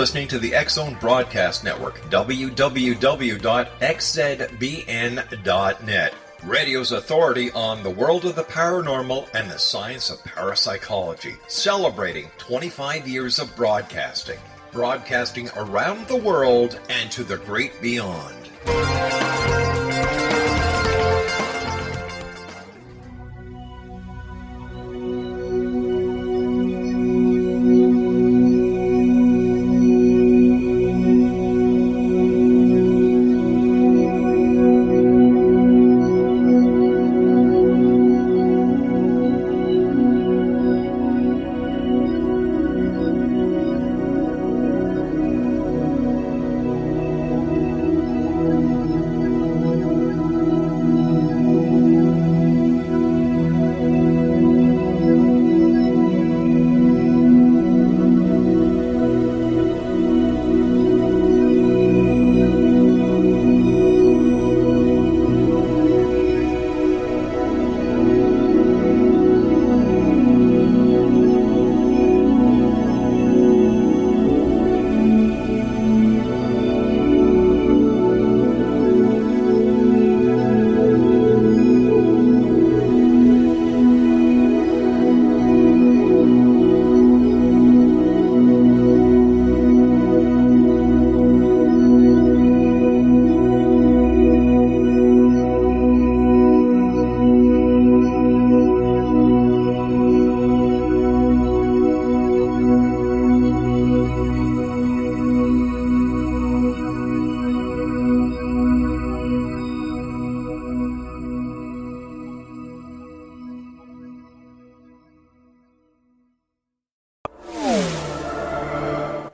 listening to the X-Zone Broadcast Network, www.xzbn.net. Radio's authority on the world of the paranormal and the science of parapsychology, celebrating 25 years of broadcasting. Broadcasting around the world and to the great beyond.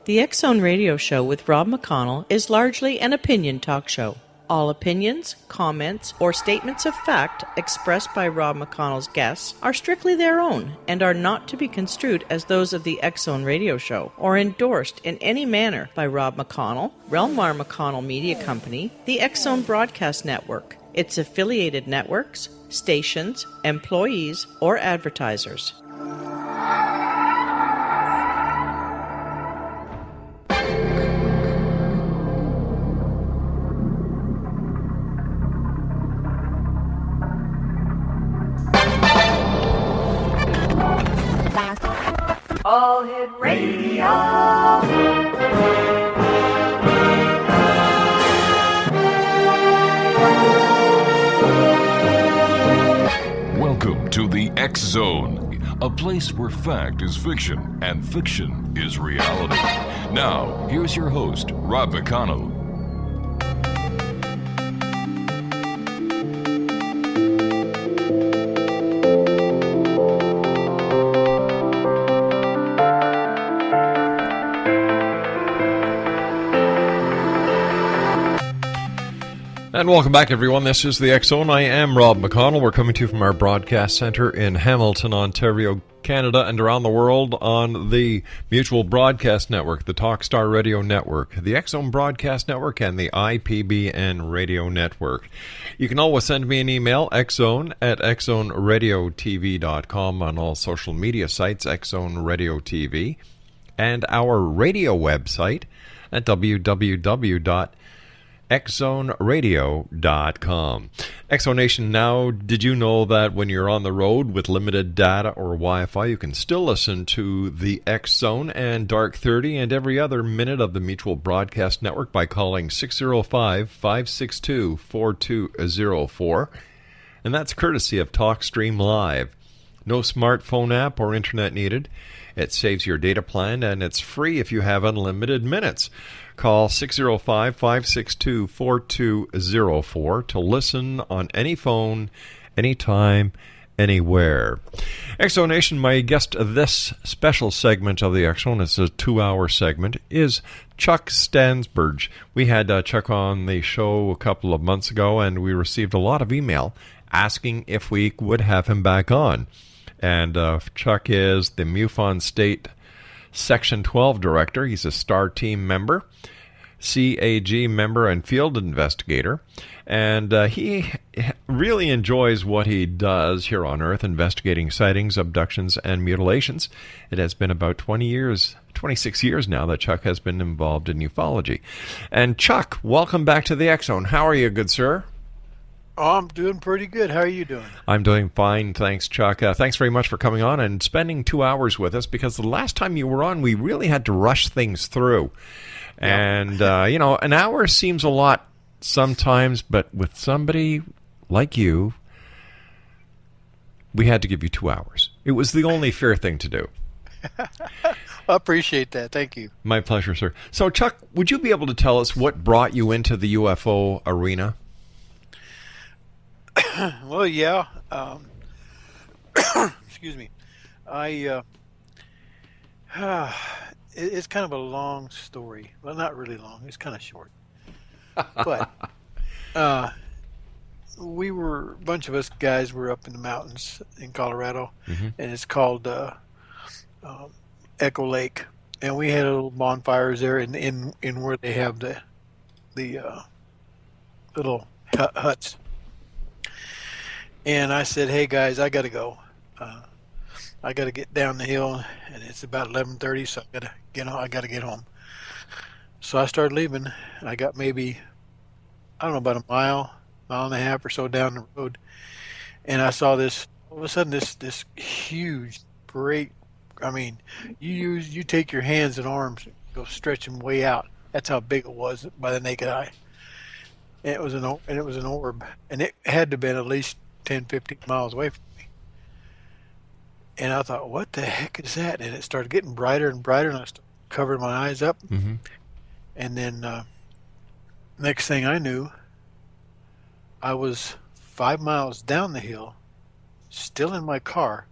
The X-Zone Radio Show with Rob McConnell is largely an opinion talk show. All opinions, comments, or statements of fact expressed by Rob McConnell's guests are strictly their own and are not to be construed as those of the X-Zone Radio Show or endorsed in any manner by Rob McConnell, Relmar McConnell Media Company, the X-Zone Broadcast Network, its affiliated networks, stations, employees, or advertisers. All Hit Radio. Welcome to the X-Zone, a place where fact is fiction and fiction is reality. Now, here's your host, Rob McConnell. And welcome back, everyone. This is the X-Zone. I am Rob McConnell. We're coming to you from our broadcast center in Hamilton, Ontario, Canada, and around the world on the Mutual Broadcast Network, the Talkstar Radio Network, the X-Zone Broadcast Network, and the IPBN Radio Network. You can always send me an email, xzone@xzoneradiotv.com, on all social media sites, X-Zone Radio TV, and our radio website at www.xzoneradio.com. Exonation now, did you know that when you're on the road with limited data or Wi-Fi, you can still listen to the X-Zone and Dark 30 and every other minute of the Mutual Broadcast Network by calling 605-562-4204. And that's courtesy of TalkStream Live. No smartphone app or internet needed. It saves your data plan and it's free if you have unlimited minutes. Call 605-562-4204 to listen on any phone, anytime, anywhere. Exonation, my guest this special segment of the X-Zone, it's a 2-hour segment, is Chuck Stansburge. We had Chuck on the show a couple of months ago, and we received a lot of email asking if we would have him back on. And Chuck is the MUFON State Section 12 Director. He's a STAR Team member, CAG member, and field investigator. And he really enjoys what he does here on Earth, investigating sightings, abductions, and mutilations. It has been about 20 years 26 years now that Chuck has been involved in ufology. And Chuck, welcome back to the X Zone. How are you, good sir? Oh, I'm doing pretty good. How are you doing? I'm doing fine, thanks, Chuck. Thanks very much for coming on and spending 2 hours with us, because the last time you were on, we really had to rush things through. Yeah. And, an hour seems a lot sometimes, but with somebody like you, we had to give you 2 hours. It was the only fair thing to do. I appreciate that. Thank you. My pleasure, sir. So, Chuck, would you be able to tell us what brought you into the UFO arena? Well, yeah. Excuse me. It's kind of a long story. Well, not really long. It's kind of short. But a bunch of us guys were up in the mountains in Colorado, and it's called Echo Lake, and we had little bonfires there in where they have the little huts. And I said, "Hey guys, I got to go. I got to get down the hill, and it's about 11:30, so I got to get home." So I started leaving. I got maybe, I don't know, about a mile and a half or so down the road, and I saw this. All of a sudden, this huge, great. I mean, you take your hands and arms, and go stretch them way out. That's how big it was by the naked eye. And it was an orb, and it had to have been at least 10, 15 miles away from me. And I thought, what the heck is that? And it started getting brighter and brighter, and I started covering my eyes up. And then next thing I knew, I was 5 miles down the hill, still in my car,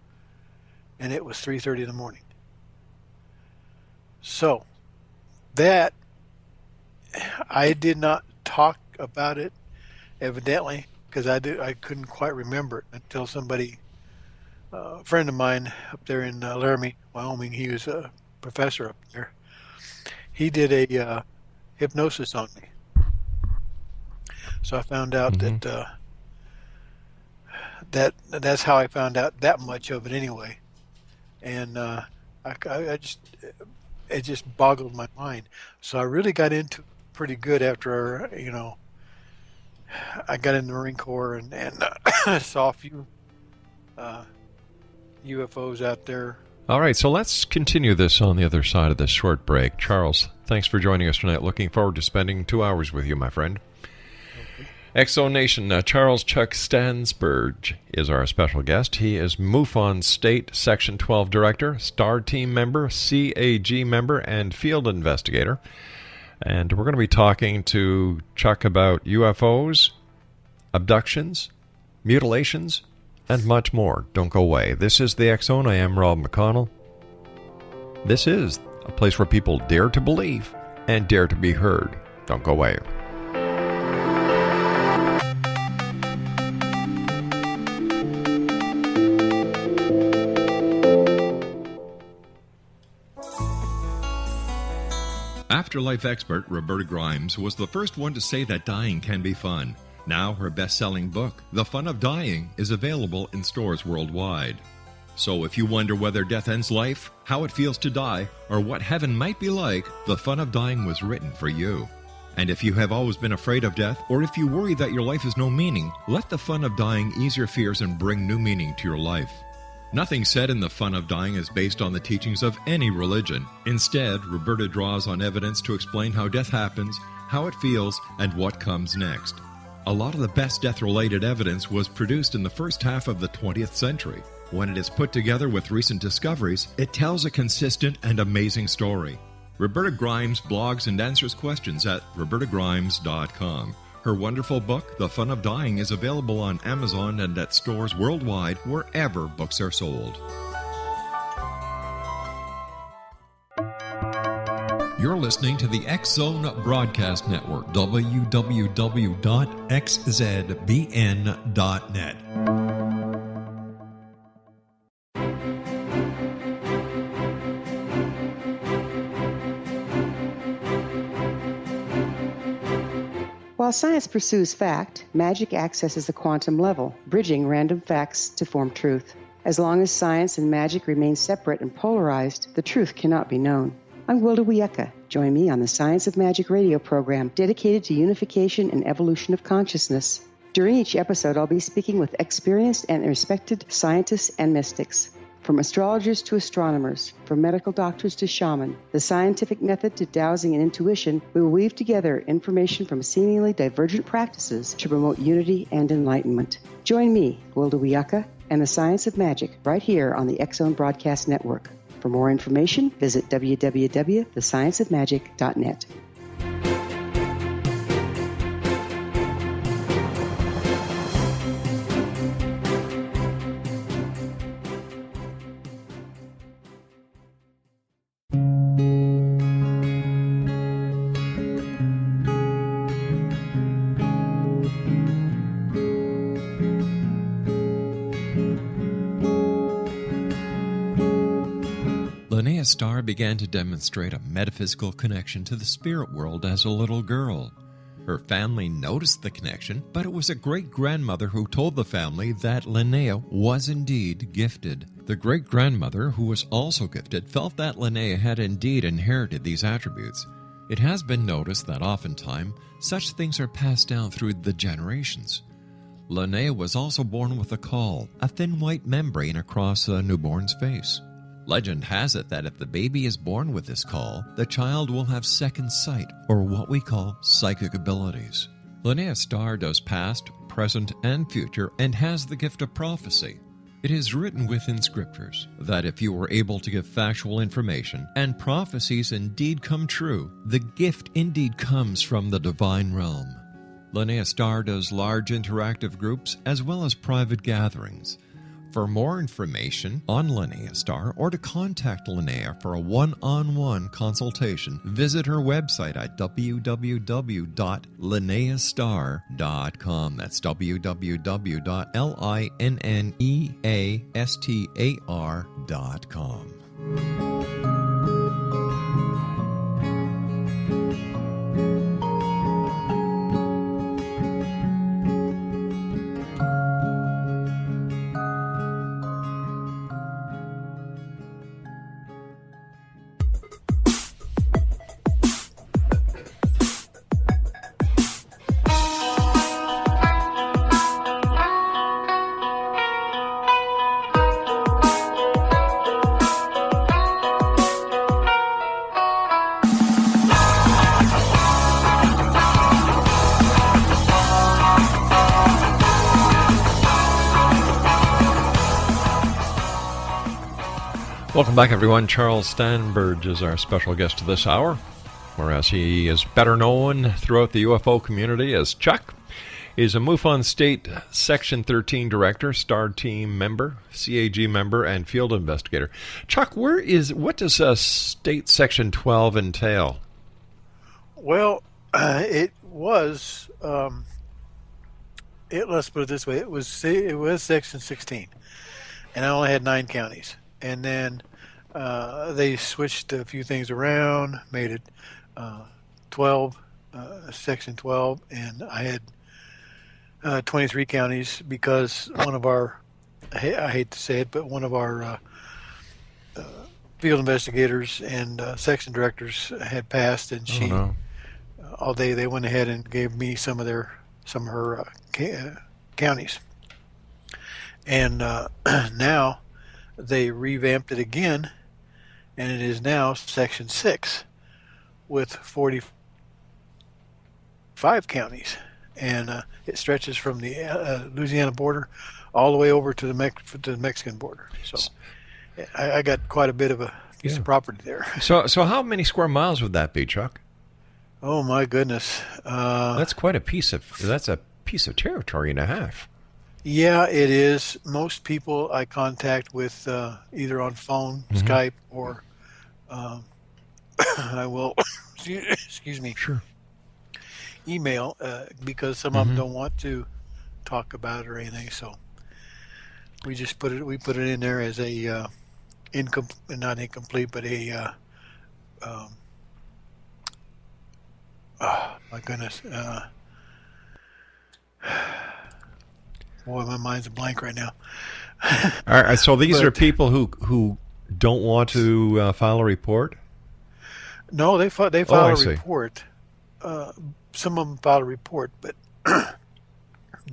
and it was 3:30 in the morning. So that, I did not talk about it, evidently, because I couldn't quite remember it until somebody, a friend of mine up there in Laramie, Wyoming, he was a professor up there. He did a hypnosis on me. So I found out that's how I found out that much of it anyway. And it just boggled my mind. So I really got into it pretty good after, I got in the Marine Corps and saw a few UFOs out there. All right, so let's continue this on the other side of this short break. Charles, thanks for joining us tonight. Looking forward to spending 2 hours with you, my friend. Okay. X-Zone Nation, Charles Chuck Stansburge is our special guest. He is MUFON State Section 12 Director, STAR Team member, CAG member, and Field Investigator. And we're going to be talking to Chuck about UFOs, abductions, mutilations, and much more. Don't go away. This is the X Zone. I am Rob McConnell. This is a place where people dare to believe and dare to be heard. Don't go away. Afterlife expert Roberta Grimes was the first one to say that dying can be fun. Now her best-selling book, The Fun of Dying, is available in stores worldwide. So if you wonder whether death ends life, how it feels to die, or what heaven might be like, The Fun of Dying was written for you. And if you have always been afraid of death, or if you worry that your life has no meaning, let The Fun of Dying ease your fears and bring new meaning to your life. Nothing said in The Fun of Dying is based on the teachings of any religion. Instead, Roberta draws on evidence to explain how death happens, how it feels, and what comes next. A lot of the best death-related evidence was produced in the first half of the 20th century. When it is put together with recent discoveries, it tells a consistent and amazing story. Roberta Grimes blogs and answers questions at robertagrimes.com. Her wonderful book, The Fun of Dying, is available on Amazon and at stores worldwide wherever books are sold. You're listening to the X-Zone Broadcast Network, www.xzbn.net. While science pursues fact, magic accesses the quantum level, bridging random facts to form truth. As long as science and magic remain separate and polarized, the truth cannot be known. I'm Wilda Wiecka. Join me on the Science of Magic radio program dedicated to unification and evolution of consciousness. During each episode, I'll be speaking with experienced and respected scientists and mystics. From astrologers to astronomers, from medical doctors to shaman, the scientific method to dowsing and intuition, we will weave together information from seemingly divergent practices to promote unity and enlightenment. Join me, Wilda Wiecka, and the Science of Magic right here on the X Zone Broadcast Network. For more information, visit www.thescienceofmagic.net. Star began to demonstrate a metaphysical connection to the spirit world as a little girl. Her family noticed the connection, but it was a great-grandmother who told the family that Linnea was indeed gifted. The great-grandmother, who was also gifted, felt that Linnea had indeed inherited these attributes. It has been noticed that oftentimes such things are passed down through the generations. Linnea was also born with a caul, a thin white membrane across a newborn's face. Legend has it that if the baby is born with this caul, the child will have second sight, or what we call psychic abilities. Linnea Star does past, present, and future, and has the gift of prophecy. It is written within scriptures that if you were able to give factual information, and prophecies indeed come true, the gift indeed comes from the divine realm. Linnea Star does large interactive groups as well as private gatherings. For more information on Linnea Star or to contact Linnea for a one-on-one consultation, visit her website at www.linneastar.com. That's www.linneastar.com. Welcome back, everyone. Charles Stansburge is our special guest this hour, whereas he is better known throughout the UFO community as Chuck. He's a MUFON State Section 13 Director, STAR Team member, CAG member, and field investigator. Chuck, what does State Section 12 entail? Well, let's put it this way. It was Section 16, and I only had 9 counties. And then they switched a few things around, made it 12, Section 12, and I had 23 counties because one of our, I hate to say it, but one of our field investigators and section directors had passed, and she, all day they went ahead and gave me some of her counties. And now they revamped it again, and it is now Section 6 with 45 counties. And it stretches from the Louisiana border all the way over to the Mexican border. So I got quite a bit of a piece of property there. So how many square miles would that be, Chuck? Oh, my goodness. That's quite a piece of territory and a half. Yeah, it is. Most people I contact with either on phone, Skype, or I will, excuse me, email because some of them don't want to talk about it or anything. So we just put it in there as a not incomplete, but a my goodness. Boy, my mind's a blank right now. All right, so these are people who don't want to file a report? No, they I file a see. report. Some of them file a report, but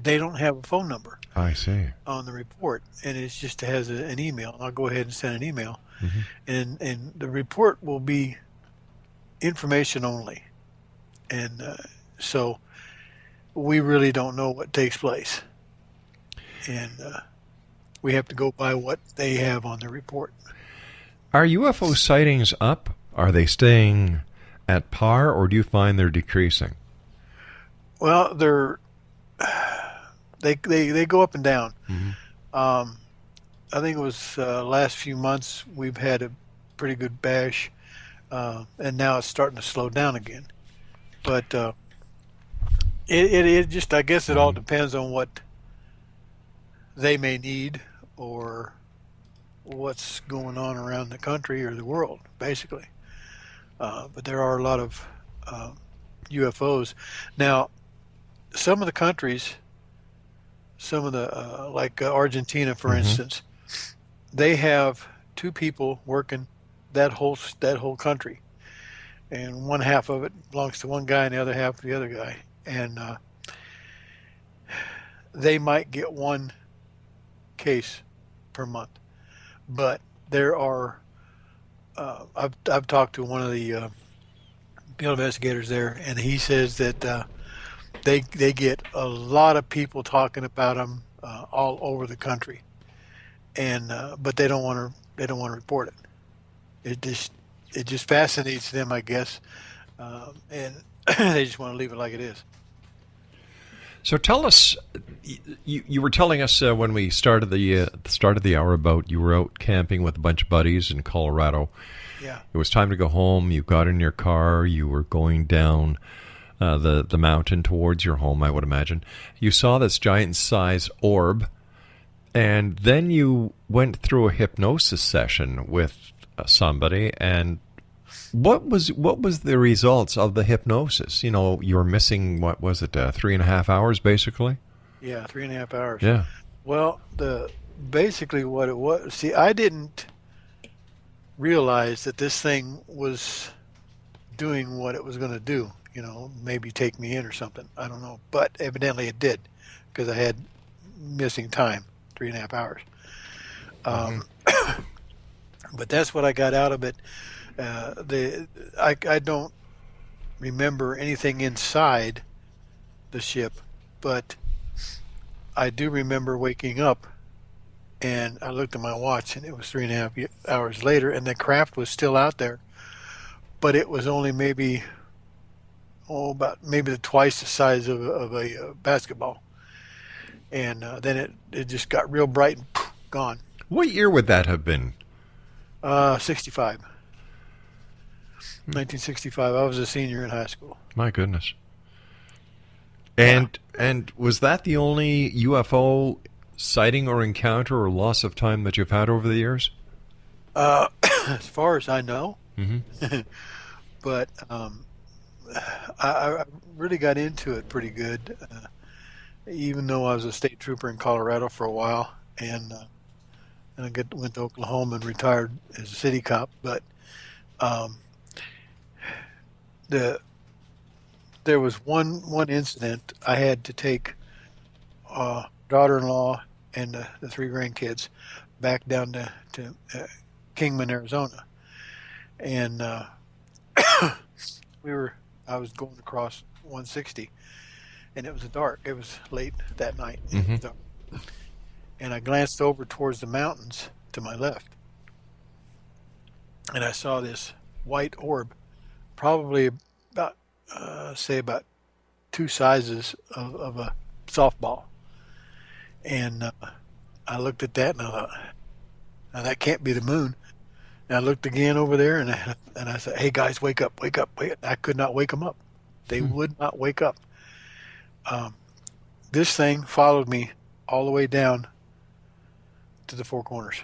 they don't have a phone number I see. on the report, and it just has an email. I'll go ahead and send an email, and the report will be information only, and so we really don't know what takes place, and we have to go by what they have on the report. Are UFO sightings up? Are they staying at par, or do you find they're decreasing? Well, they go up and down. I think it was last few months we've had a pretty good bash, and now it's starting to slow down again. But it just, I guess it all depends on what they may need or what's going on around the country or the world, basically. But there are a lot of UFOs. Now, some of the countries, some of the, like Argentina, for instance, they have two people working that whole country. And one half of it belongs to one guy and the other half to the other guy. And they might get one case per month. But there are, I've talked to one of the field investigators there, and he says that they get a lot of people talking about them all over the country, and but they don't want to report it. It just fascinates them, I guess, and they just want to leave it like it is. So tell us, you were telling us when we started the hour about you were out camping with a bunch of buddies in Colorado. Yeah. It was time to go home. You got in your car. You were going down the mountain towards your home, I would imagine. You saw this giant-sized orb, and then you went through a hypnosis session with somebody, and what was the results of the hypnosis? You know, you were missing, what was it, 3.5 hours, basically? Yeah, 3.5 hours. Yeah. Well, basically what it was, see, I didn't realize that this thing was doing what it was going to do, you know, maybe take me in or something. I don't know. But evidently it did, because I had missing time, 3.5 hours. But that's what I got out of it. I don't remember anything inside the ship, but I do remember waking up, and I looked at my watch, and it was 3.5 hours later, and the craft was still out there, but it was only maybe twice the size of a basketball, and then it just got real bright and gone. What year would that have been? 65. 1965. I was a senior in high school. My goodness. And was that the only UFO sighting or encounter or loss of time that you've had over the years? As far as I know. But I really got into it pretty good, even though I was a state trooper in Colorado for a while, and I went to Oklahoma and retired as a city cop. But there was one incident. I had to take daughter-in-law and the 3 grandkids back down to Kingman, Arizona, and I was going across 160, and it was dark. It was late that night. It was dark. And I glanced over towards the mountains to my left, and I saw this white orb, probably about about 2 sizes of a softball. And I looked at that, and I thought, now that can't be the moon. And I looked again over there, and I said, "Hey guys, wake up, wake up, wake up." I could not wake them up. They would not wake up. This thing followed me all the way down to the Four Corners.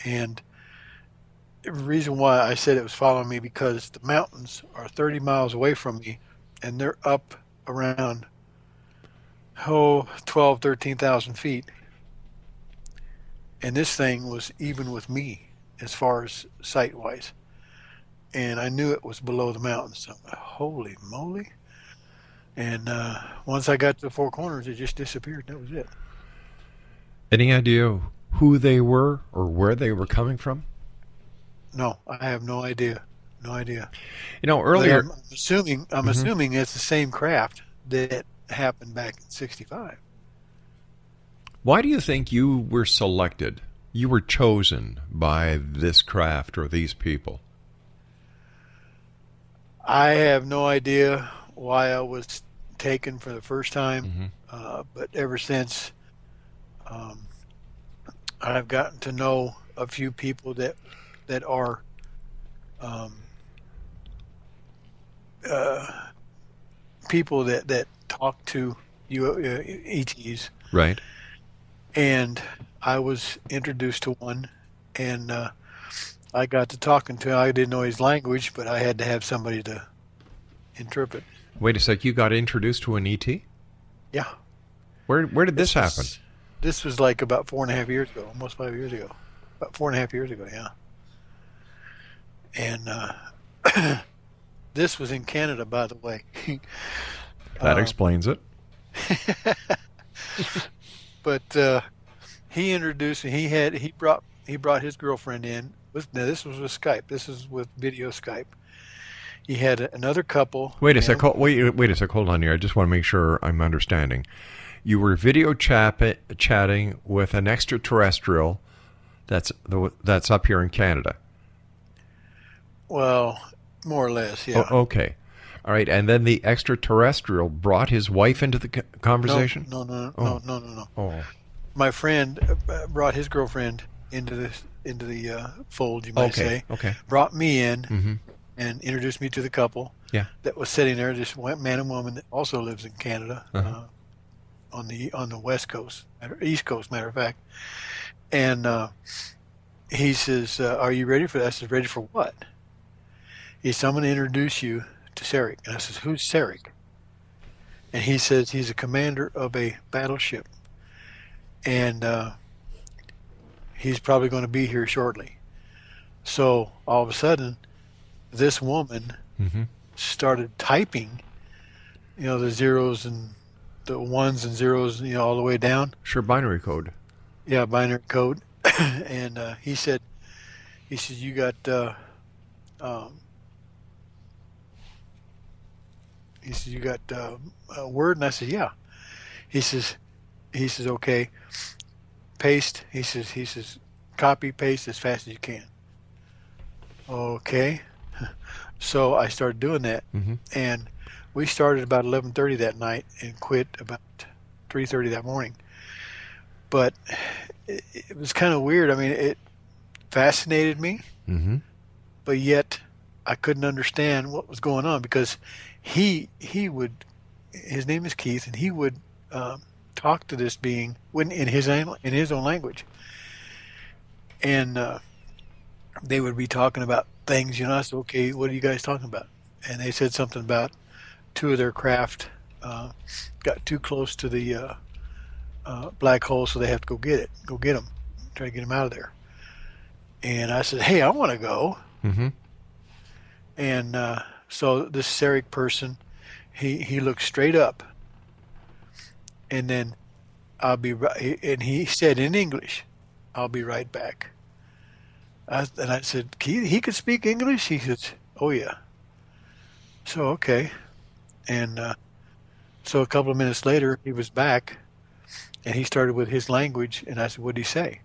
And the reason why I said it was following me, because the mountains are 30 miles away from me, and they're up around 12, 13,000 feet. And this thing was even with me as far as sight-wise. and I knew it was below the mountain. So, holy moly! And once I got to the Four Corners, it just disappeared. That was it. Any idea who they were or where they were coming from? No, I have no idea. No idea. You know, earlier... I'm assuming it's the same craft that happened back in 65. Why do you think you were selected? You were chosen by this craft or these people? I have no idea why I was taken for the first time, but ever since, I've gotten to know a few people that are people that talk to ETs. Right. And I was introduced to one, and I got to talking to him. I didn't know his language, but I had to have somebody to interpret. Wait a sec, you got introduced to an ET? Yeah. Where did this happen? This was like about 4.5 years ago, almost 5 years ago. About 4.5 years ago, yeah. And this was in Canada, by the way. That explains it. But he introduced me. He brought his girlfriend in. Now this was with Skype. This is with video Skype. He had another couple. Wait a sec. Wait a sec. Hold on here. I just want to make sure I'm understanding. You were video chatting with an extraterrestrial that's up here in Canada. Well, more or less, yeah. Oh, okay. All right. And then the extraterrestrial brought his wife into the conversation? No. Oh. My friend brought his girlfriend into the fold, you might say. Okay. Brought me in and introduced me to the couple that was sitting there, just man and woman that also lives in Canada, on the West Coast, East Coast, matter of fact. And he says, "Are you ready for that?" I said, "Ready for what?" He said, "I'm going to introduce you to Sarek." And I said, "Who's Sarek?" And he says he's a commander of a battleship, and he's probably going to be here shortly. So all of a sudden, this woman started typing, the zeros and the ones and zeros, all the way down. Sure, binary code. Yeah, binary code. And he said, "You got." He said, "You got a word?" And I said, "Yeah." He says, "Okay, paste." He says, "Copy, paste as fast as you can." Okay. So I started doing that, and we started about 11:30 that night and quit about 3:30 that morning. But it was kind of weird. I mean, it fascinated me, but yet I couldn't understand what was going on, because he would, his name is Keith, and he would talk to this being in his own language, and they would be talking about things. I said, "Okay, what are you guys talking about?" And they said something about two of their craft got too close to the black hole, so they have to go get them, try to get them out of there. And I said, "Hey, I want to go." And so this Sarek person, he looked straight up, and then I'll be right. And he said in English, "I'll be right back." And I said, "He could speak English?" He says, "Oh yeah." So okay, and so a couple of minutes later, he was back, and he started with his language. And I said, "What did he say?"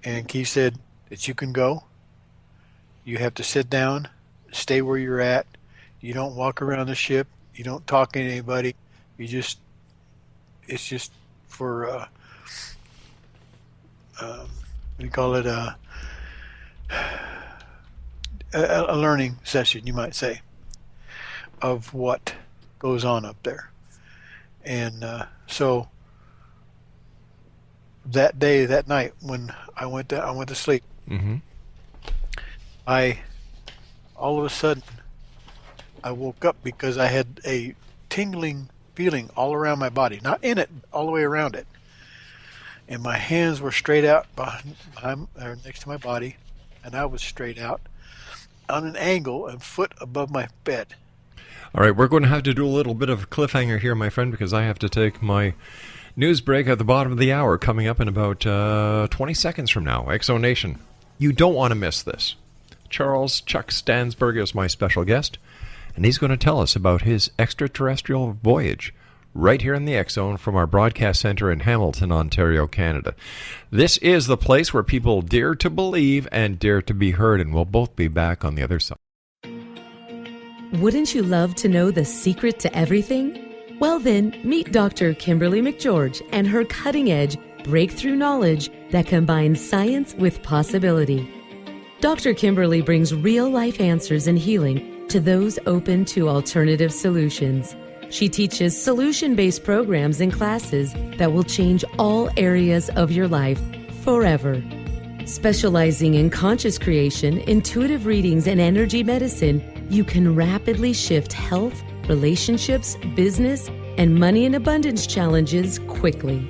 And Keith said that you can go. You have to sit down, stay where you're at. You don't walk around the ship. You don't talk to anybody. It's just for, what do you call it? A learning session, you might say, of what goes on up there. And so that night when I went to sleep, all of a sudden I woke up because I had a tingling feeling all around my body, not in it, all the way around it. And my hands were straight out behind or next to my body, and I was straight out. on an angle a foot above my bed. All right, we're going to have to do a little bit of a cliffhanger here, my friend, because I have to take my news break at the bottom of the hour coming up in about 20 seconds from now. Exo Nation, you don't want to miss this. Charles Chuck Stansburge is my special guest, and he's going to tell us about his extraterrestrial voyage right here in the X-Zone from our broadcast center in Hamilton, Ontario, Canada. This is the place where people dare to believe and dare to be heard, and we'll both be back on the other side. Wouldn't you love to know the secret to everything? Well then, meet Dr. Kimberly McGeorge and her cutting-edge breakthrough knowledge that combines science with possibility. Dr. Kimberly brings real-life answers and healing to those open to alternative solutions. She teaches solution-based programs and classes that will change all areas of your life forever. Specializing in conscious creation, intuitive readings, and energy medicine, you can rapidly shift health, relationships, business, and money and abundance challenges quickly.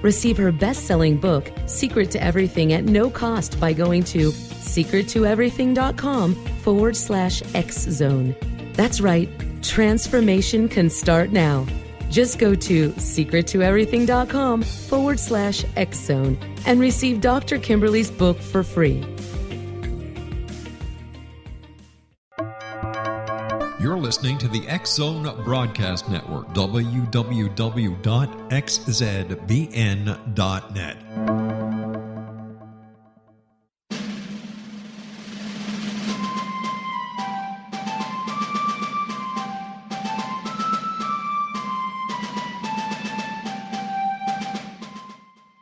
Receive her best-selling book, Secret to Everything, at no cost by going to secrettoeverything.com/X-Zone. That's right, transformation can start now. Just go to secrettoeverything.com/X-Zone and receive Dr. Kimberly's book for free. You're listening to the X-Zone Broadcast Network, www.xzbn.net.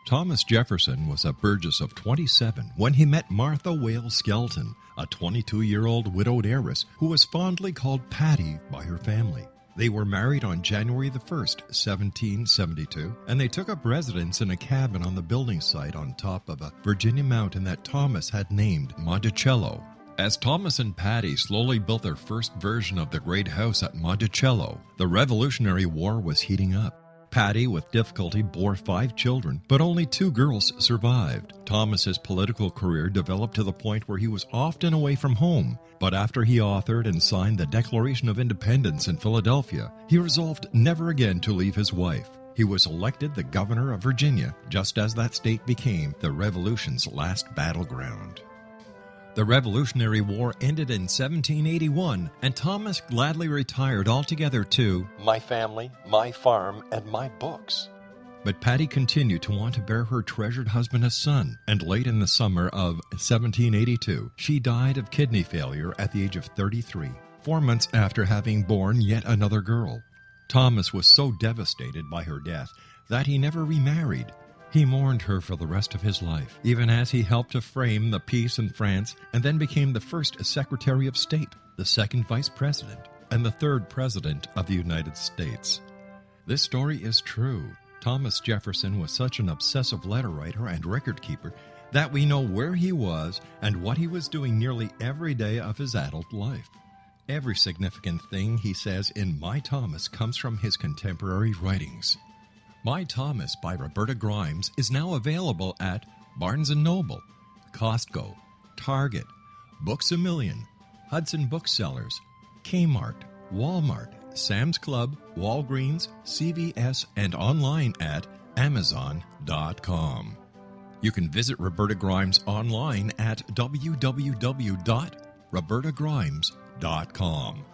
Thomas Jefferson was a Burgess of 27 when he met Martha Wales Skelton, a 22-year-old widowed heiress who was fondly called Patty by her family. They were married on January the 1st, 1772, and they took up residence in a cabin on the building site on top of a Virginia mountain that Thomas had named Monticello. As Thomas and Patty slowly built their first version of the great house at Monticello, the Revolutionary War was heating up. Patty, with difficulty, bore 5 children, but only 2 girls survived. Thomas's political career developed to the point where he was often away from home, but after he authored and signed the Declaration of Independence in Philadelphia, he resolved never again to leave his wife. He was elected the governor of Virginia, just as that state became the Revolution's last battleground. The Revolutionary War ended in 1781, and Thomas gladly retired altogether to My family, my farm, and my books. But Patty continued to want to bear her treasured husband a son, and late in the summer of 1782, she died of kidney failure at the age of 33, 4 months after having borne yet another girl. Thomas was so devastated by her death that he never remarried. He mourned her for the rest of his life, even as he helped to frame the peace in France and then became the first Secretary of State, the second Vice President, and the third President of the United States. This story is true. Thomas Jefferson was such an obsessive letter writer and record keeper that we know where he was and what he was doing nearly every day of his adult life. Every significant thing he says in My Thomas comes from his contemporary writings. My Thomas by Roberta Grimes is now available at Barnes & Noble, Costco, Target, Books A Million, Hudson Booksellers, Kmart, Walmart, Sam's Club, Walgreens, CVS, and online at Amazon.com. You can visit Roberta Grimes online at www.robertagrimes.com.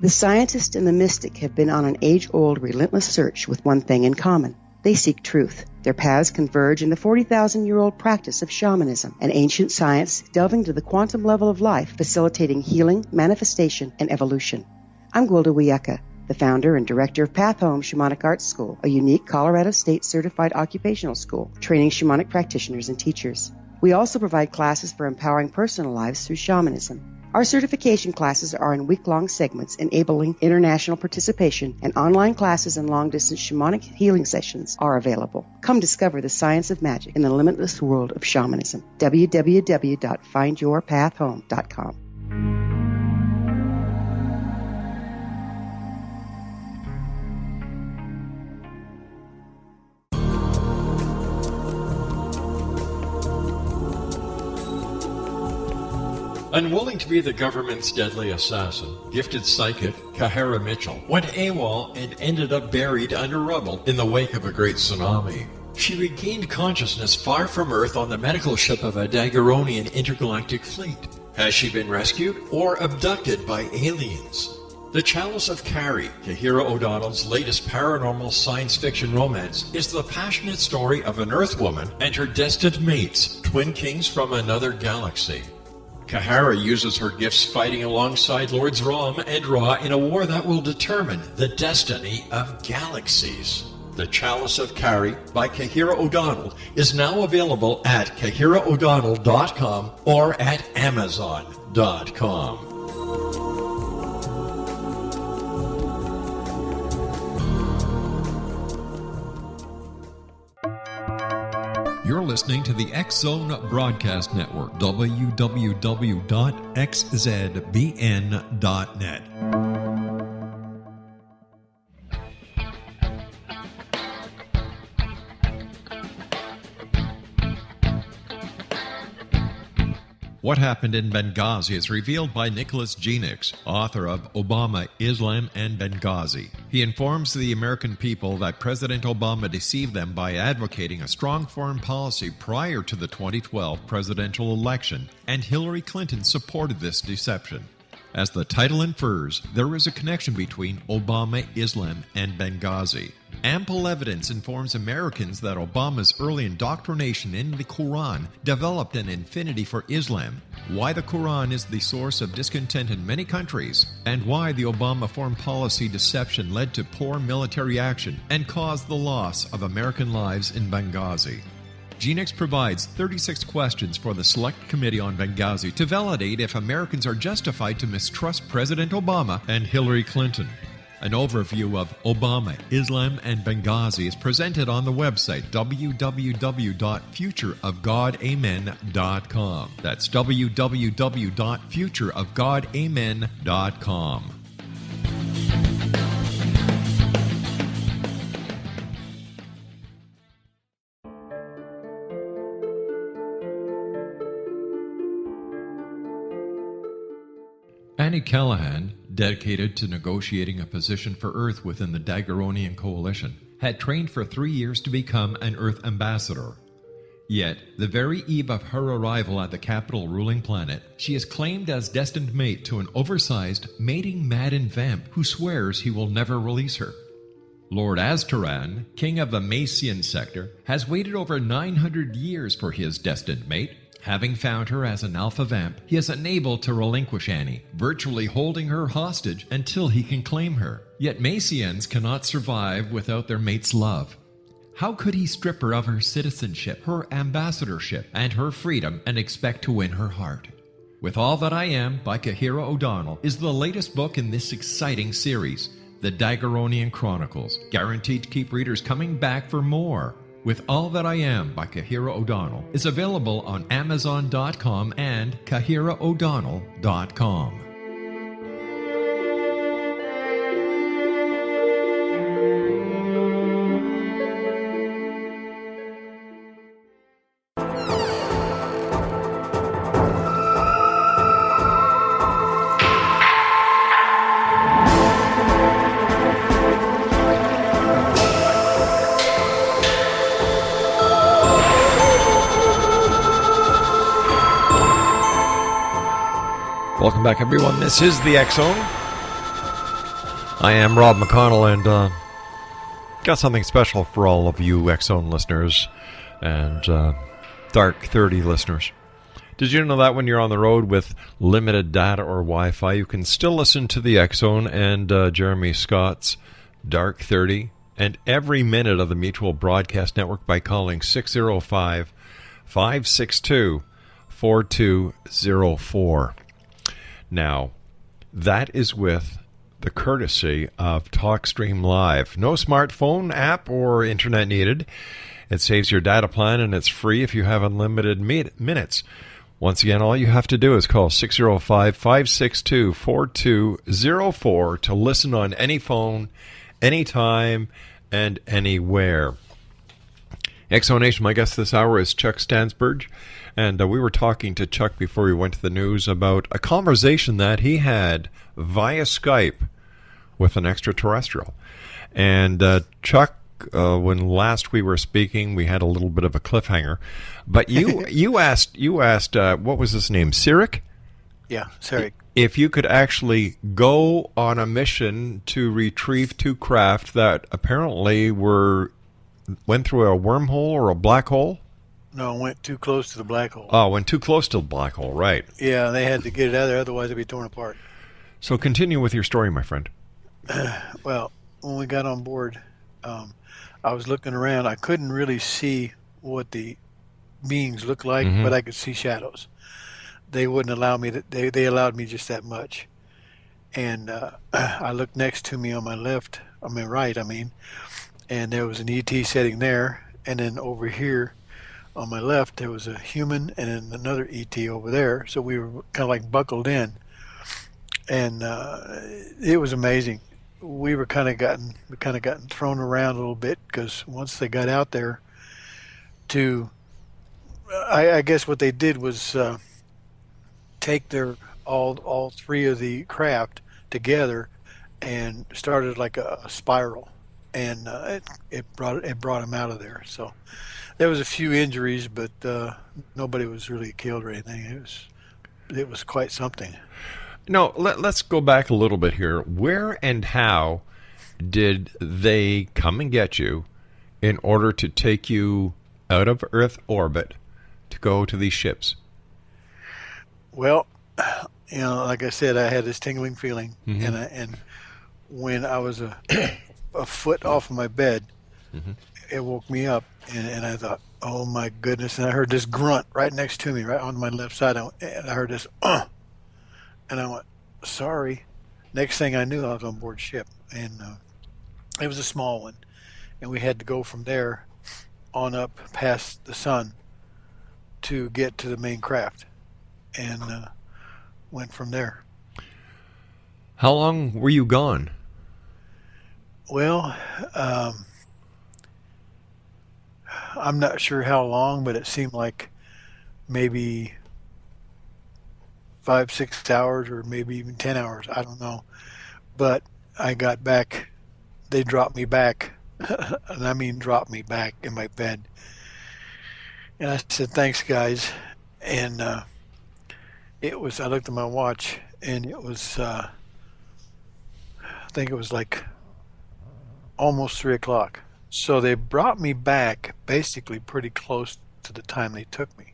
The scientist and the mystic have been on an age-old, relentless search with one thing in common. They seek truth. Their paths converge in the 40,000-year-old practice of shamanism, an ancient science delving to the quantum level of life, facilitating healing, manifestation, and evolution. I'm Gwilda Wiyaka, the founder and director of Path Home Shamanic Arts School, a unique Colorado State-certified occupational school, training shamanic practitioners and teachers. We also provide classes for empowering personal lives through shamanism. Our certification classes are in week-long segments enabling international participation, and online classes and long-distance shamanic healing sessions are available. Come discover the science of magic in the limitless world of shamanism. www.findyourpathhome.com. Unwilling to be the government's deadly assassin, gifted psychic Kahara Mitchell went AWOL and ended up buried under rubble in the wake of a great tsunami. She regained consciousness far from Earth on the medical ship of a Daguerrean intergalactic fleet. Has she been rescued or abducted by aliens? The Chalice of Carrie, Kahira O'Donnell's latest paranormal science fiction romance, is the passionate story of an Earth woman and her destined mates, twin kings from another galaxy. Kahara uses her gifts fighting alongside Lords Rom and Ra in a war that will determine the destiny of galaxies. The Chalice of Carrie by Kahira O'Donnell is now available at KahiraO'Donnell.com or at Amazon.com. You're listening to the X-Zone Broadcast Network, www.xzbn.net. What Happened in Benghazi is revealed by Nicholas Genix, author of Obama, Islam, and Benghazi. He informs the American people that President Obama deceived them by advocating a strong foreign policy prior to the 2012 presidential election, and Hillary Clinton supported this deception. As the title infers, there is a connection between Obama, Islam, and Benghazi. Ample evidence informs Americans that Obama's early indoctrination in the Quran developed an affinity for Islam, why the Quran is the source of discontent in many countries, and why the Obama foreign policy deception led to poor military action and caused the loss of American lives in Benghazi. Genix provides 36 questions for the Select Committee on Benghazi to validate if Americans are justified to mistrust President Obama and Hillary Clinton. An overview of Obama, Islam, and Benghazi is presented on the website www.futureofgodamen.com. That's www.futureofgodamen.com. Annie Callahan, dedicated to negotiating a position for Earth within the Daguerrean Coalition, had trained for 3 years to become an Earth ambassador. Yet, the very eve of her arrival at the capital ruling planet, she is claimed as destined mate to an oversized, mating-maddened vamp who swears he will never release her. Lord Aztaran, king of the Macian sector, has waited over 900 years for his destined mate. Having found her as an alpha vamp, he is unable to relinquish Annie, virtually holding her hostage until he can claim her. Yet Macians cannot survive without their mate's love. How could he strip her of her citizenship, her ambassadorship, and her freedom and expect to win her heart? With All That I Am by Kahira O'Donnell is the latest book in this exciting series, The Daguerrean Chronicles, guaranteed to keep readers coming back for more. With All That I Am by Kahira O'Donnell is available on Amazon.com and KahiraO'Donnell.com. Welcome back, everyone. This is the X-Zone. I am Rob McConnell, and got something special for all of you X-Zone listeners and Dark 30 listeners. Did you know that when you're on the road with limited data or Wi-Fi, you can still listen to the X-Zone and Jeremy Scott's Dark 30 and every minute of the Mutual Broadcast Network by calling 605-562-4204. Now, that is with the courtesy of TalkStream Live. No smartphone app or internet needed. It saves your data plan, and it's free if you have unlimited minutes. Once again, all you have to do is call 605-562-4204 to listen on any phone, anytime, and anywhere. Exonation, my guest this hour is Chuck Stansburge, and we were talking to Chuck before we went to the news about a conversation that he had via Skype with an extraterrestrial. And Chuck, when last we were speaking, we had a little bit of a cliffhanger, but you asked what was his name, Sirik? Yeah, Sirik. If you could actually go on a mission to retrieve two craft that apparently went through a wormhole or a black hole? No, went too close to the black hole. Oh, went too close to the black hole, right. Yeah, they had to get it out of there, otherwise it'd be torn apart. So continue with your story, my friend. Well, when we got on board, I was looking around. I couldn't really see what the beings looked like, but I could see shadows. They wouldn't allow me to, they allowed me just that much. And I looked next to me on my right, and there was an ET sitting there, and then over here on my left there was a human and then another ET over there. So we were kind of like buckled in, and it was amazing. We kind of gotten thrown around a little bit, because once they got out there I guess what they did was take their all three of the craft together and started like a spiral, and it brought them out of there. So there was a few injuries, but nobody was really killed or anything. It was quite something. No, let's go back a little bit here. Where and how did they come and get you in order to take you out of Earth orbit to go to these ships? Well, like I said, I had this tingling feeling, and when I was a foot off of my bed, it woke me up, and I thought, oh my goodness! And I heard this grunt right next to me, right on my left side, and I heard this, and I went, sorry. Next thing I knew, I was on board ship, and it was a small one, and we had to go from there on up past the sun to get to the main craft, and went from there. How long were you gone? Well, I'm not sure how long, but it seemed like maybe 5-6 hours, or maybe even 10 hours. I don't know. But I got back. They dropped me back, and I mean dropped me back in my bed. And I said, thanks, guys. And I looked at my watch, and it was, I think it was like almost 3 o'clock. So they brought me back basically pretty close to the time they took me.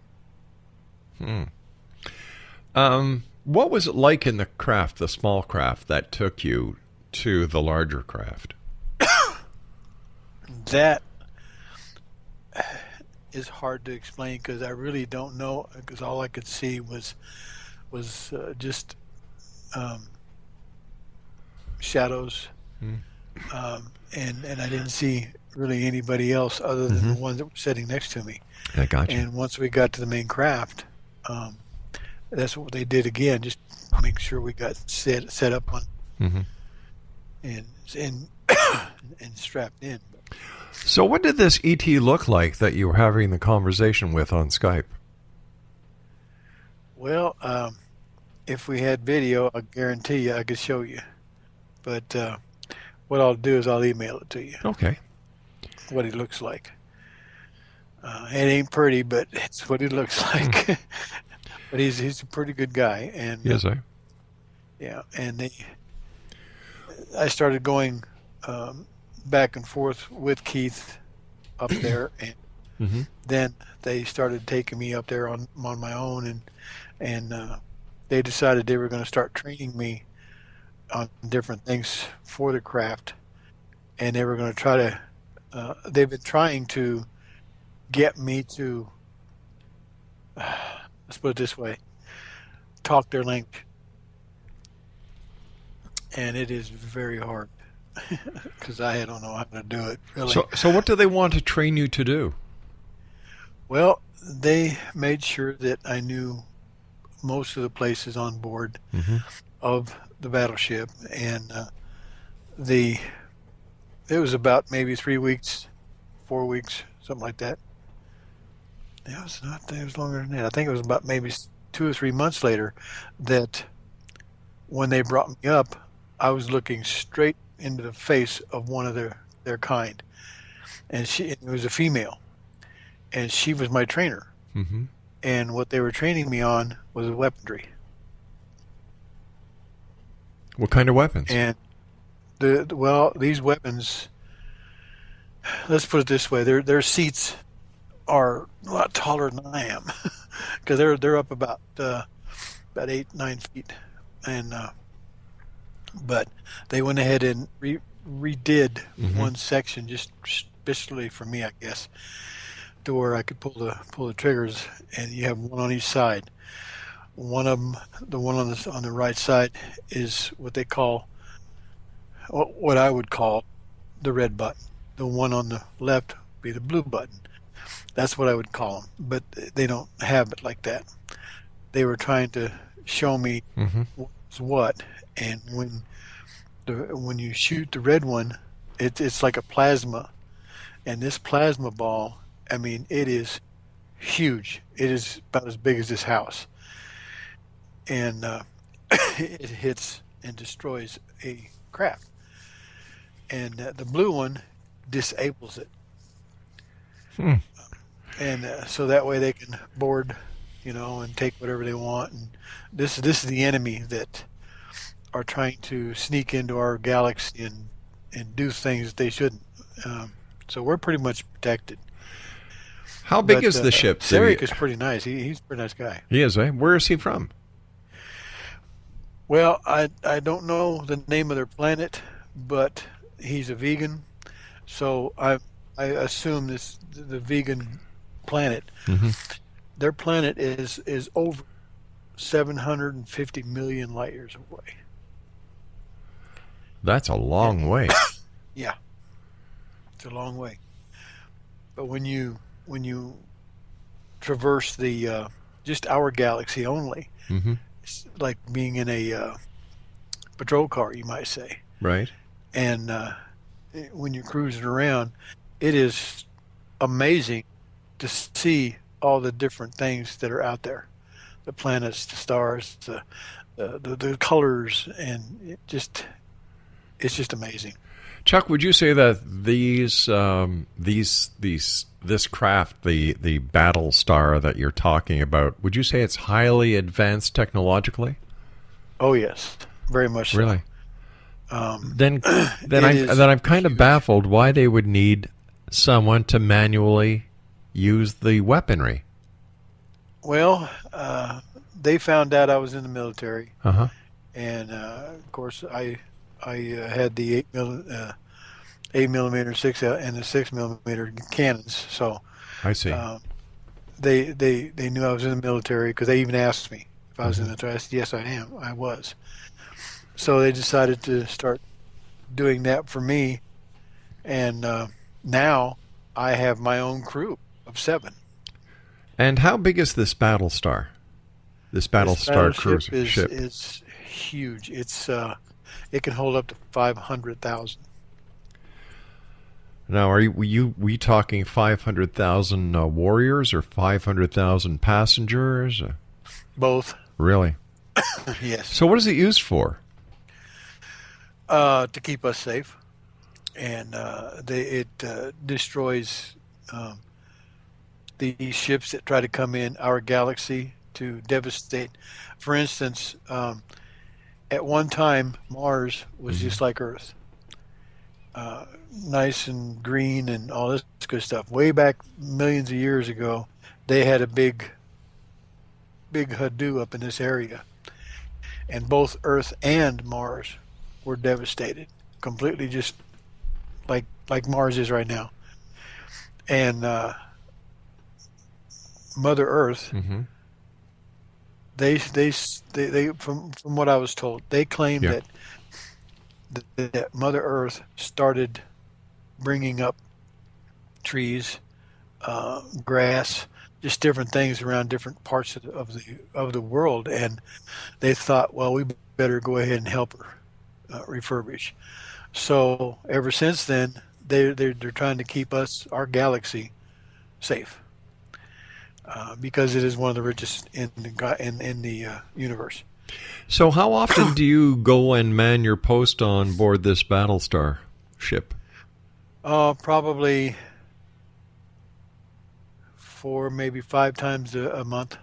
What was it like in the craft, the small craft that took you to the larger craft? That is hard to explain, because I really don't know, because all I could see was just shadows, and I didn't see really anybody else other than the ones that were sitting next to me. I got you. And once we got to the main craft, that's what they did again, just make sure we got set up on and strapped in. So what did this ET look like that you were having the conversation with on Skype? Well, if we had video, I guarantee you I could show you. But what I'll do is I'll email it to you. Okay. What he looks like. It ain't pretty, but it's what he looks like. But he's a pretty good guy, and yes, sir. Yeah, and I started going back and forth with Keith up there, and then they started taking me up there on my own, and they decided they were going to start training me on different things for the craft, and they were going to try to. They've been trying to get me to. Let's put it this way: talk their language. and it is very hard because I don't know how to do it, really. So what do they want to train you to do? Well, they made sure that I knew most of the places on board of the battleship, and it was about maybe 3 weeks, 4 weeks, something like that. It was longer than that. I think it was about maybe 2 or 3 months later that when they brought me up, I was looking straight into the face of one of their kind, and it was a female, and she was my trainer. And what they were training me on was weaponry. What kind of weapons? And these weapons, let's put it this way: their seats are a lot taller than I am, because they're up about 8-9 feet, and but they went ahead and redid one section just especially for me, I guess, to where I could pull the triggers, and you have one on each side. One of them, the one on the right side, is what they call, what I would call, the red button. The one on the left would be the blue button. That's what I would call them, but they don't have it like that. They were trying to show me what's what, and when you shoot the red one, it's like a plasma, and this plasma ball, I mean, it is huge. It is about as big as this house, and it hits and destroys a craft. And the blue one disables it. And so that way they can board, and take whatever they want. And this is the enemy that are trying to sneak into our galaxy and do things that they shouldn't. So we're pretty much protected. How big is the ship? Sarek is pretty nice. He's a pretty nice guy. He is, eh? Where is he from? Well, I don't know the name of their planet, but he's a vegan. So I assume the vegan planet. Their planet is over 750 million light years away. That's a long way. Yeah, it's a long way. But when you traverse the just our galaxy only, it's like being in a patrol car, you might say. Right. And when you're cruising around, it is amazing to see all the different things that are out there, the planets, the stars, the colors, and it's just amazing. Chuck, would you say that this craft, the battle star that you're talking about, would you say it's highly advanced technologically? Oh yes, very much so. Really? Then I'm kind of baffled why they would need someone to manually use the weaponry. Well, they found out I was in the military, and of course I had the 8mm 6 and the 6mm cannons. So I see. They knew I was in the military because they even asked me if I was in the military. I said, yes, I am. I was. So they decided to start doing that for me, and now I have my own crew of 7. And how big is this battle star? This battle star cruise ship is huge. It's it can hold up to 500,000. Now, are we talking 500,000 warriors or 500,000 passengers? Both. Really? Yes. So what is it used for? To keep us safe, and it destroys the ships that try to come in our galaxy to devastate. For instance, at one time Mars was just like Earth, nice and green and all this good stuff. Way back millions of years ago, they had a big hoodoo up in this area, and both Earth and Mars were devastated completely, just like Mars is right now. And Mother Earth, they from what I was told, they claim that that Mother Earth started bringing up trees, grass, just different things around different parts of the world, and they thought, well, we better go ahead and help her refurbish. So ever since then, they're trying to keep our galaxy safe, because it is one of the richest in the universe. So how often do you go and man your post on board this Battlestar ship? Probably 4, maybe 5 times a month.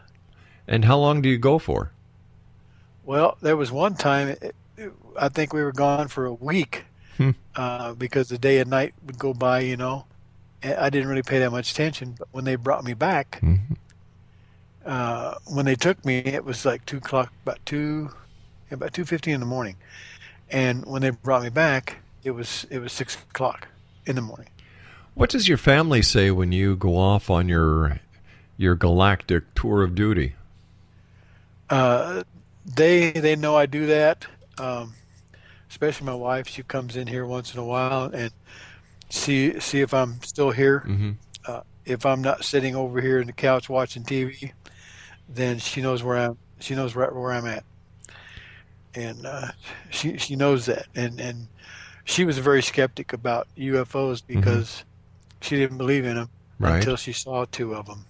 And how long do you go for? Well, there was one time, I think we were gone for a week, because the day and night would go by, and I didn't really pay that much attention. But when they brought me back, when they took me, it was like 2 o'clock, about 2:50 in the morning. And when they brought me back, it was 6 o'clock in the morning. What does your family say when you go off on your galactic tour of duty? They know I do that. Especially my wife, she comes in here once in a while and see if I'm still here. If I'm not sitting over here in the couch watching TV, then she knows right where I'm at, and she knows that. And she was very skeptic about UFOs because she didn't believe in them until she saw 2 of them.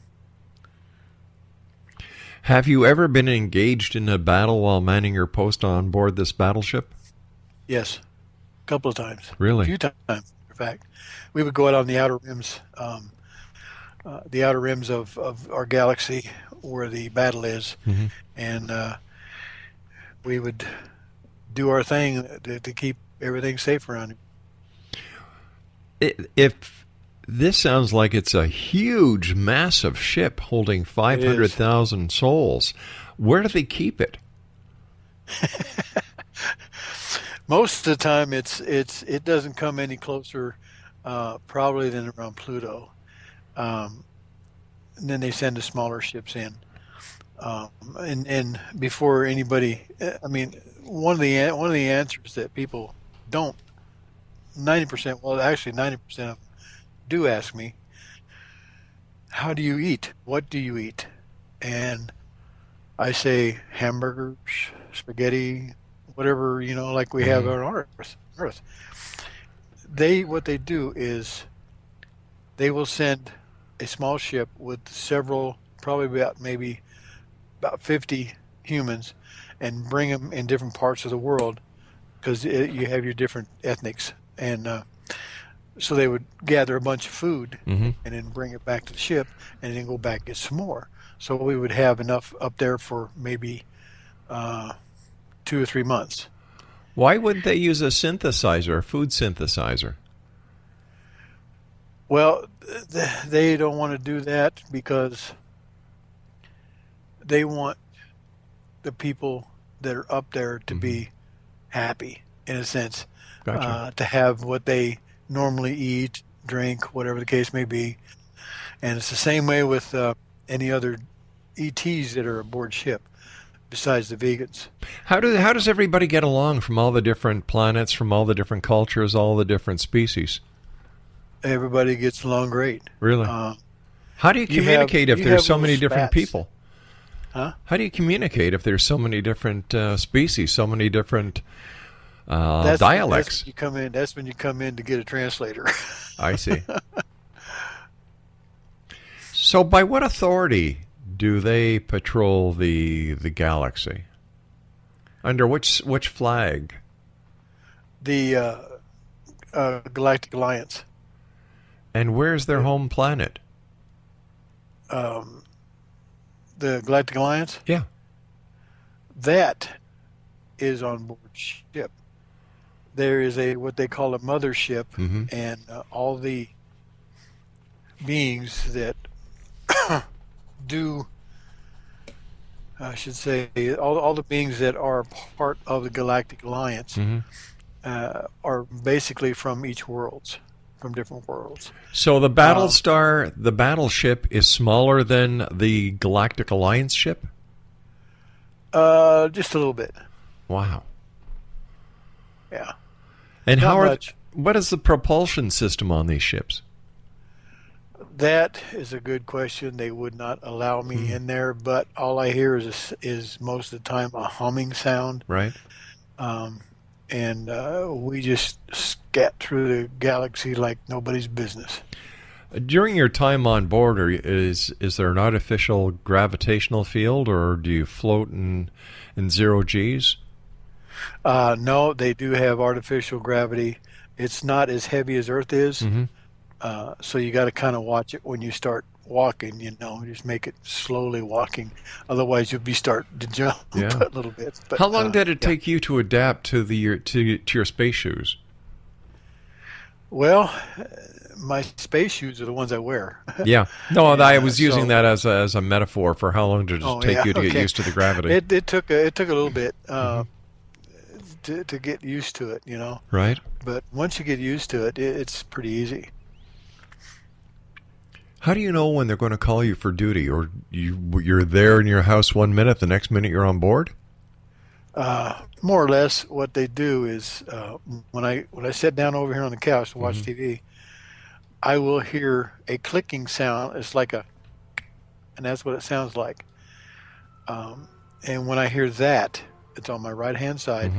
Have you ever been engaged in a battle while manning your post on board this battleship? Yes, a couple of times. Really? A few times, in fact. We would go out on the outer rims, of our galaxy where the battle is, and we would do our thing to keep everything safe around it. If this sounds like it's a huge, massive ship holding 500,000 souls, where do they keep it? Most of the time, it doesn't come any closer, probably than around Pluto. And then they send the smaller ships in, and before anybody, I mean, one of the answers that people don't, 90%, well, actually 90% of them do ask me, how do you eat? What do you eat? And I say hamburgers, spaghetti, whatever, like we have on Earth. What they do is they will send a small ship with several, probably about 50 humans, and bring them in different parts of the world, because you have your different ethnics. And so they would gather a bunch of food and then bring it back to the ship and then go back and get some more. So we would have enough up there for maybe 2 or 3 months. Why wouldn't they use a synthesizer, a food synthesizer? Well, they don't want to do that because they want the people that are up there to be happy, in a sense, to have what they normally eat, drink, whatever the case may be. And it's the same way with any other ETs that are aboard ship, besides the Vegens. How does everybody get along from all the different planets, from all the different cultures, all the different species? Everybody gets along great. Really? How do you communicate if there's so many different people? Huh? How do you communicate if there's so many different species, so many different dialects? That's when you come in to get a translator. I see. So by what authority do they patrol the galaxy? Under which flag? The Galactic Alliance. And where's their home planet? The Galactic Alliance? Yeah. That is on board ship. There is what they call a mothership, and all the beings that all the beings that are part of the Galactic Alliance are basically from each world. From different worlds. So the Battlestar, the battleship, is smaller than the Galactic Alliance ship? Just a little bit. Wow. Yeah. And Not how much. what is the propulsion system on these ships? That is a good question. They would not allow me in there, but all I hear is most of the time a humming sound. Right. And we just scat through the galaxy like nobody's business. During your time on board, is there an artificial gravitational field, or do you float in 0 Gs? No, they do have artificial gravity. It's not as heavy as Earth is, so you got to kind of watch it when you start walking. Just make it slowly walking. Otherwise, you'll be starting to jump a little bit. But, how long did it take you to adapt to your space shoes? Well, my space shoes are the ones I wear. Yeah. No, I was using that as a metaphor for how long did it take you to get used to the gravity. It took a little bit to get used to it, Right. But once you get used to it, it's pretty easy. How do you know when they're going to call you for duty, or you're there in your house 1 minute, the next minute you're on board? More or less, what they do is when I sit down over here on the couch to watch TV, I will hear a clicking sound. It's like and that's what it sounds like. And when I hear that, it's on my right hand side.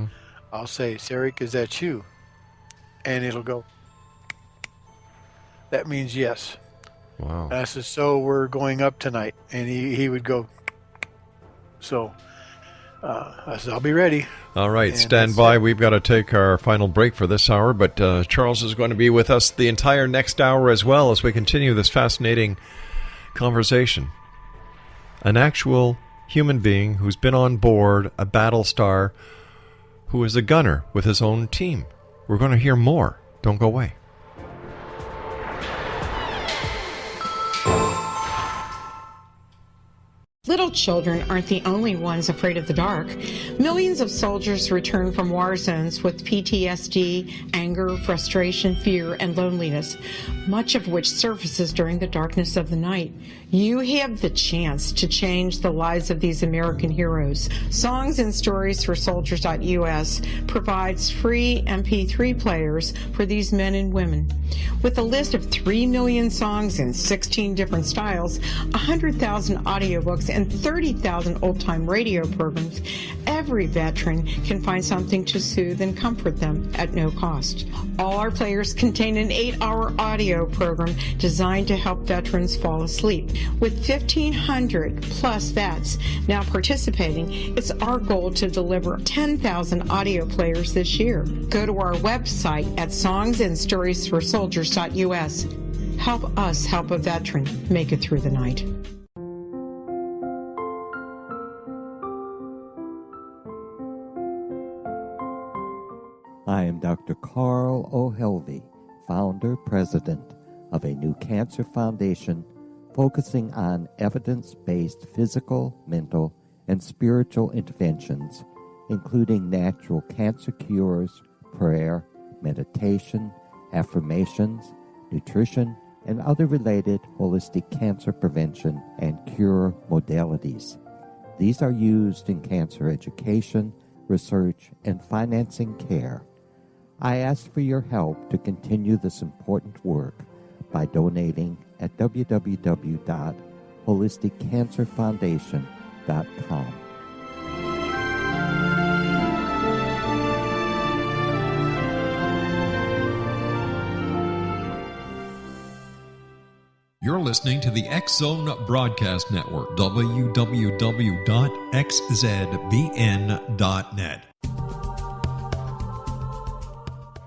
I'll say, "Sarek, is that you?" And it'll go. That means yes. Wow. And I said, "So we're going up tonight," and he would go. So I said, "I'll be ready." All right, And stand by. We've got to take our final break for this hour, but Charles is going to be with us the entire next hour as well as we continue this fascinating conversation. An actual human being who's been on board a battle star, who is a gunner with his own team. We're going to hear more. Don't go away. Little children aren't the only ones afraid of the dark. Millions of soldiers return from war zones with PTSD, anger, frustration, fear, and loneliness, much of which surfaces during the darkness of the night. You have the chance to change the lives of these American heroes. Songs and Stories for Soldiers.us provides free MP3 players for these men and women. With a list of 3 million songs in 16 different styles, 100,000 audiobooks, and 30,000 old-time radio programs, every veteran can find something to soothe and comfort them at no cost. All our players contain an 8-hour audio program designed to help veterans fall asleep. With 1,500 plus vets now participating, it's our goal to deliver 10,000 audio players this year. Go to our website at songsandstoriesforsoldiers.us. Help us help a veteran make it through the night. I am Dr. Carl O'Helvey, founder, president of a new cancer foundation focusing on evidence-based physical, mental, and spiritual interventions, including natural cancer cures, prayer, meditation, affirmations, nutrition, and other related holistic cancer prevention and cure modalities. These are used in cancer education, research, and financing care. I ask for your help to continue this important work by donating at www.holisticcancerfoundation.com. You're listening to the X-Zone Broadcast Network, www.xzbn.net.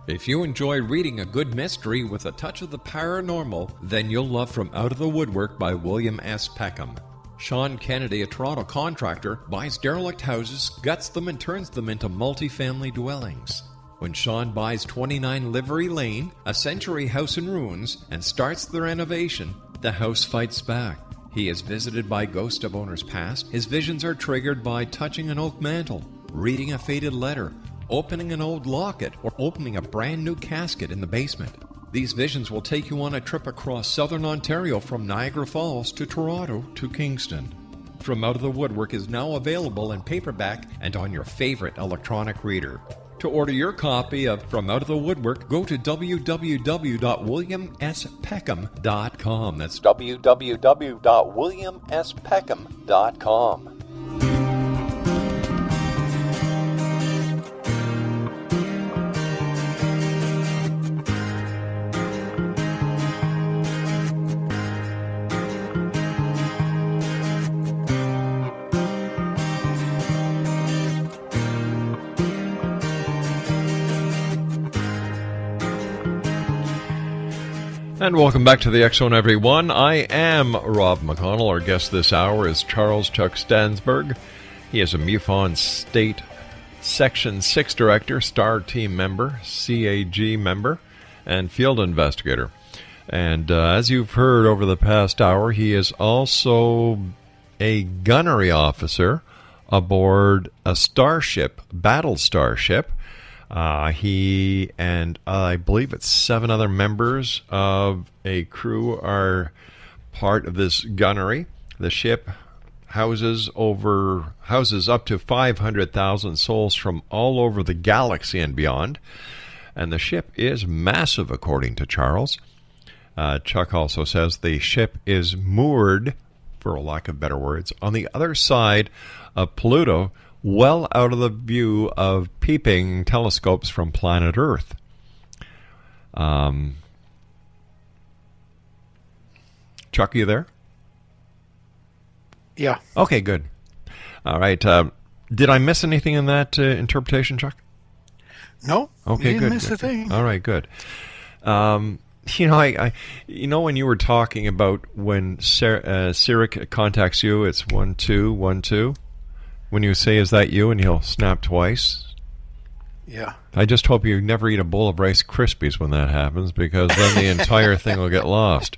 If you enjoy reading a good mystery with a touch of the paranormal, then you'll love From Out of the Woodwork by William S. Peckham. Sean Kennedy, a Toronto contractor, buys derelict houses, guts them, and turns them into multi-family dwellings. When Sean buys 29 Livery Lane, a century house in ruins, and starts the renovation, the house fights back. He is visited by ghosts of owners past. His visions are triggered by touching an oak mantle, reading a faded letter, opening an old locket, or opening a brand new casket in the basement. These visions will take you on a trip across southern Ontario from Niagara Falls to Toronto to Kingston. From Out of the Woodwork is now available in paperback and on your favorite electronic reader. To To order your copy of From Out of the Woodwork, go to www.williamspeckham.com. That's www.williamspeckham.com. And welcome back to the X-Zone, everyone. I am Rob McConnell. Our guest this hour is Charles Chuck Stansburge. He is a MUFON State Section 6 Director, STAR Team member, CAG member, and Field Investigator. And as you've heard over the past hour, he is also a gunnery officer aboard a starship, battle starship. He and I believe it's 7 other members of a crew are part of this gunnery. The ship houses up to 500,000 souls from all over the galaxy and beyond. And the ship is massive, according to Charles. Chuck also says the ship is moored, for a lack of better words, on the other side of Pluto, well out of the view of peeping telescopes from planet Earth. Chuck, are you there? Yeah. Okay, good. All right. Did I miss anything in that interpretation, Chuck? No. Okay, you good. Didn't miss a thing. All right, good. I when you were talking about when Sirik contacts you, it's 1212. When you say, "Is that you?" and he'll snap twice. Yeah. I just hope you never eat a bowl of Rice Krispies when that happens, because then the entire thing will get lost.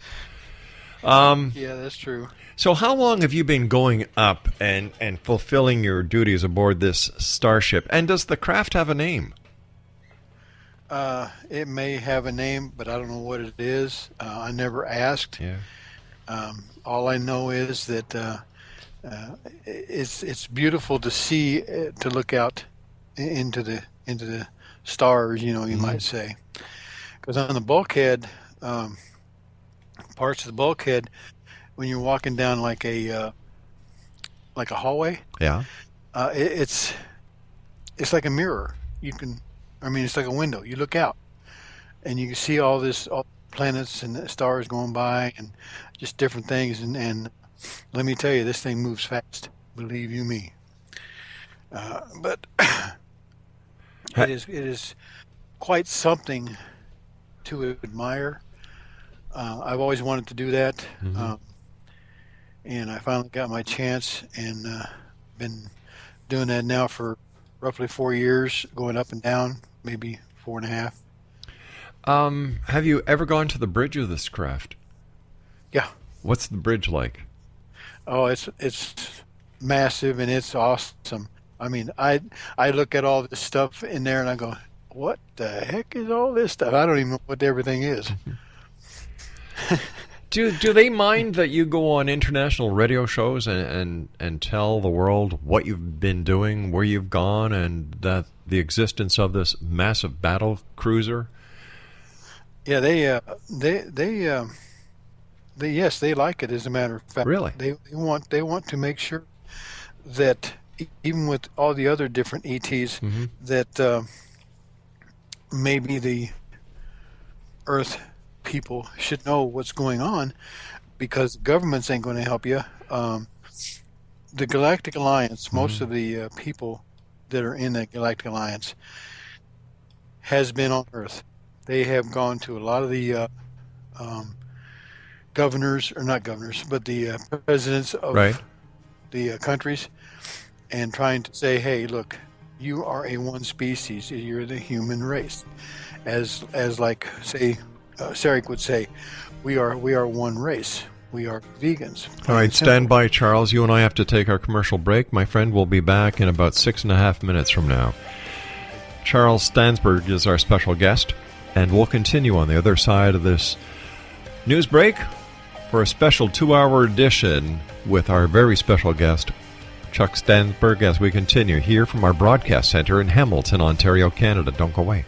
Yeah, that's true. So how long have you been going up and fulfilling your duties aboard this starship? And does the craft have a name? It may have a name, but I don't know what it is. I never asked. Yeah. All I know is that it's beautiful to see, to look out into the stars, you might say. Because on the bulkhead, parts of the bulkhead, when you're walking down like a hallway, yeah, it's like a mirror. It's like a window. You look out, and you can see all planets and stars going by, and just different things. And let me tell you, this thing moves fast. Believe you me. But it is quite something to admire. I've always wanted to do that, and I finally got my chance, and been doing that now for roughly 4 years, going up and down, maybe 4.5. Have you ever gone to the bridge of this craft? Yeah. What's the bridge like? Oh, it's massive, and it's awesome. I mean, I look at all this stuff in there, and I go, what the heck is all this stuff? I don't even know what everything is. Do they mind that you go on international radio shows and tell the world what you've been doing, where you've gone, and that the existence of this massive battle cruiser? Yeah, they yes, they like it. As a matter of fact, really, they want to make sure that even with all the other different ETs, that maybe the Earth people should know what's going on, because governments ain't going to help you. The Galactic Alliance, most of the people that are in the Galactic Alliance has been on Earth. They have gone to a lot of the governors, or not governors, but the presidents of the countries, and trying to say, hey, look, you are a one species. You're the human race. As like, say, Sarek would say, we are one race. We are vegans. All right, stand by, Charles. You and I have to take our commercial break. My friend will be back in about 6.5 minutes from now. Charles Stansburge is our special guest, and we'll continue on the other side of this news break for a special 2-hour edition with our very special guest, Chuck Stansburge, as we continue here from our broadcast center in Hamilton, Ontario, Canada. Don't go away.